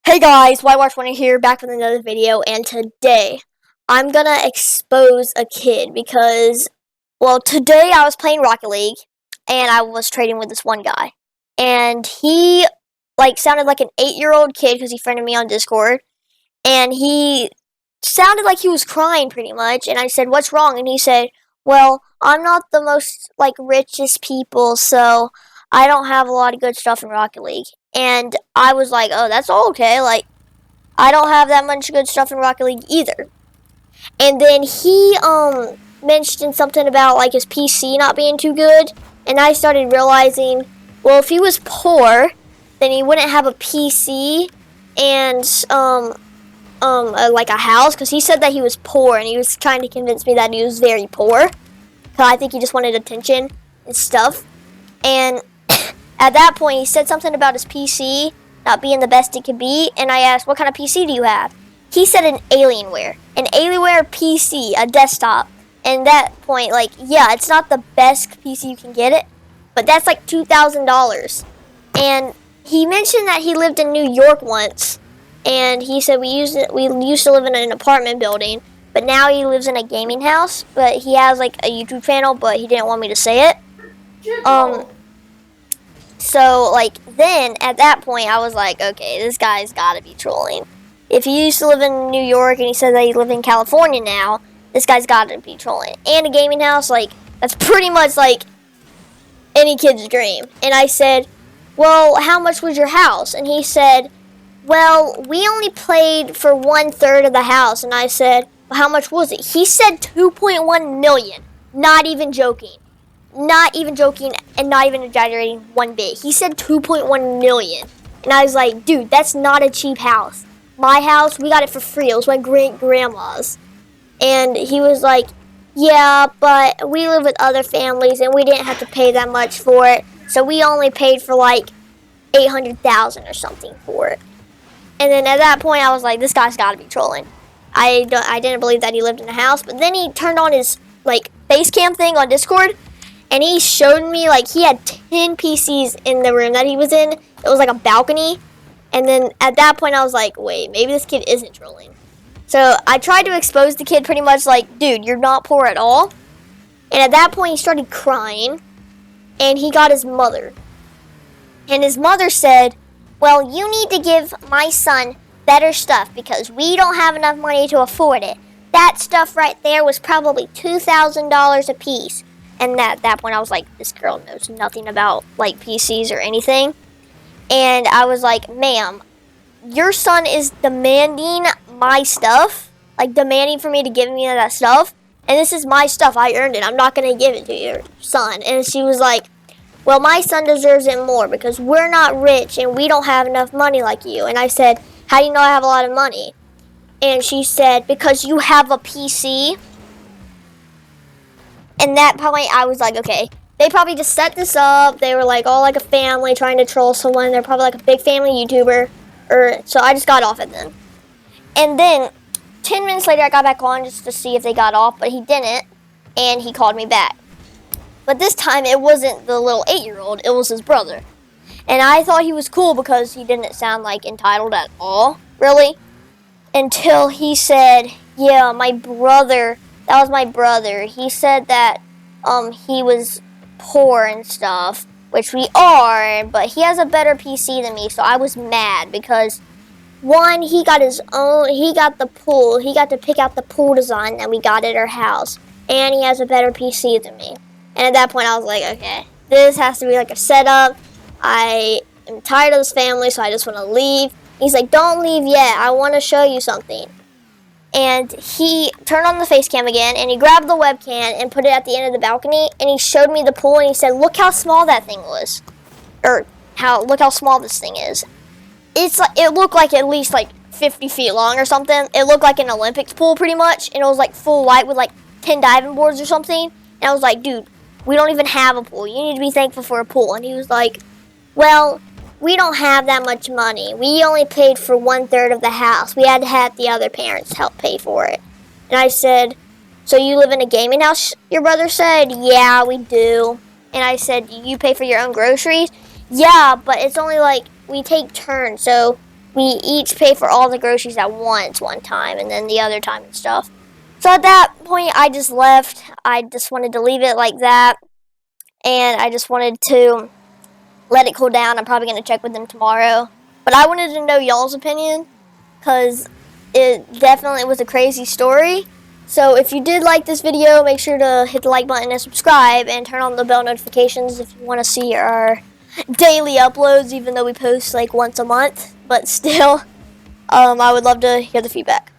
Hey guys, Whitewash1 here, back with another video, and today I'm gonna expose a kid because, today I was playing Rocket League and I was trading with this one guy, and he sounded like an 8-year-old kid because he friended me on Discord, and he sounded like he was crying pretty much, and I said, "What's wrong?" And he said, "Well, I'm not the most richest people, so I don't have a lot of good stuff in Rocket League." And I was like, "Oh, that's all okay. I don't have that much good stuff in Rocket League either." And then he mentioned something about his PC not being too good, and I started realizing, well, if he was poor, then he wouldn't have a PC and a house, because he said that he was poor, and he was trying to convince me that he was very poor. Cause I think he just wanted attention and stuff. And at that point, he said something about his PC not being the best it could be, and I asked, "What kind of PC do you have?" He said an Alienware PC, a desktop. And at that point, yeah, it's not the best PC you can get it, but that's like $2,000. And he mentioned that he lived in New York once, and he said we used to live in an apartment building, but now he lives in a gaming house. But he has a YouTube channel, but he didn't want me to say it. So, then, at that point, I was like, okay, this guy's gotta be trolling. If he used to live in New York and he said that he lived in California now, this guy's gotta be trolling. And a gaming house, that's pretty much, any kid's dream. And I said, "Well, how much was your house?" And he said, "Well, we only played for 1/3 of the house." And I said, "Well, how much was it?" He said 2.1 million. Not even joking. Not even joking and not even exaggerating one bit. He said 2.1 million. And I was like, dude, that's not a cheap house. My house, we got it for free. It was my great-grandma's. And he was like, "Yeah, but we live with other families and we didn't have to pay that much for it. So we only paid for 800,000 or something for it." And then at that point, I was like, this guy's got to be trolling. I didn't believe that he lived in a house. But then he turned on his face cam thing on Discord, and he showed me he had 10 PCs in the room that he was in. It was like a balcony. And then at that point I was like, wait, maybe this kid isn't trolling. So I tried to expose the kid pretty much dude, you're not poor at all. And at that point he started crying, and he got his mother. And his mother said, "Well, you need to give my son better stuff because we don't have enough money to afford it. That stuff right there was probably $2,000 a piece." And at that point, I was like, this girl knows nothing about, PCs or anything. And I was like, "Ma'am, your son is demanding my stuff. Demanding for me to give me that stuff. And this is my stuff. I earned it. I'm not going to give it to your son." And she was like, "Well, my son deserves it more because we're not rich and we don't have enough money like you." And I said, "How do you know I have a lot of money?" And she said, "Because you have a PC." And that point, I was like, okay, they probably just set this up. They were all a family trying to troll someone. They're probably a big family YouTuber. So I just got off it then. And then 10 minutes later, I got back on just to see if they got off, but he didn't. And he called me back. But this time, it wasn't the little 8-year-old. It was his brother. And I thought he was cool because he didn't sound entitled at all, really. Until he said, "Yeah, my brother, that was my brother. He said that he was poor and stuff," which we are, but he has a better PC than me. So I was mad because, one, he got the pool. He got to pick out the pool design that we got at our house, and he has a better PC than me. And at that point, I was like, okay, this has to be a setup. I am tired of this family, so I just want to leave. He's like, "Don't leave yet. I want to show you something." And he turned on the face cam again, and he grabbed the webcam and put it at the end of the balcony, and he showed me the pool, and he said, "Look how small that thing was." Look how small this thing is. It looked like at least 50 feet long or something. It looked like an Olympics pool pretty much, and it was full white with 10 diving boards or something. And I was like, "Dude, we don't even have a pool. You need to be thankful for a pool." And he was like, "Well, we don't have that much money. We only paid for 1/3 of the house. We had to have the other parents help pay for it." And I said, "So you live in a gaming house?" Your brother said, "Yeah, we do." And I said, "Do you pay for your own groceries?" "Yeah, but it's only we take turns. So we each pay for all the groceries at once one time, and then the other time and stuff. So at that point, I just left. I just wanted to leave it like that, and I just wanted to let it cool down. I'm probably going to check with them tomorrow. But I wanted to know y'all's opinion, because it definitely was a crazy story. So if you did like this video, make sure to hit the like button and subscribe, and turn on the bell notifications if you want to see our daily uploads, even though we post like once a month. But still, I would love to hear the feedback.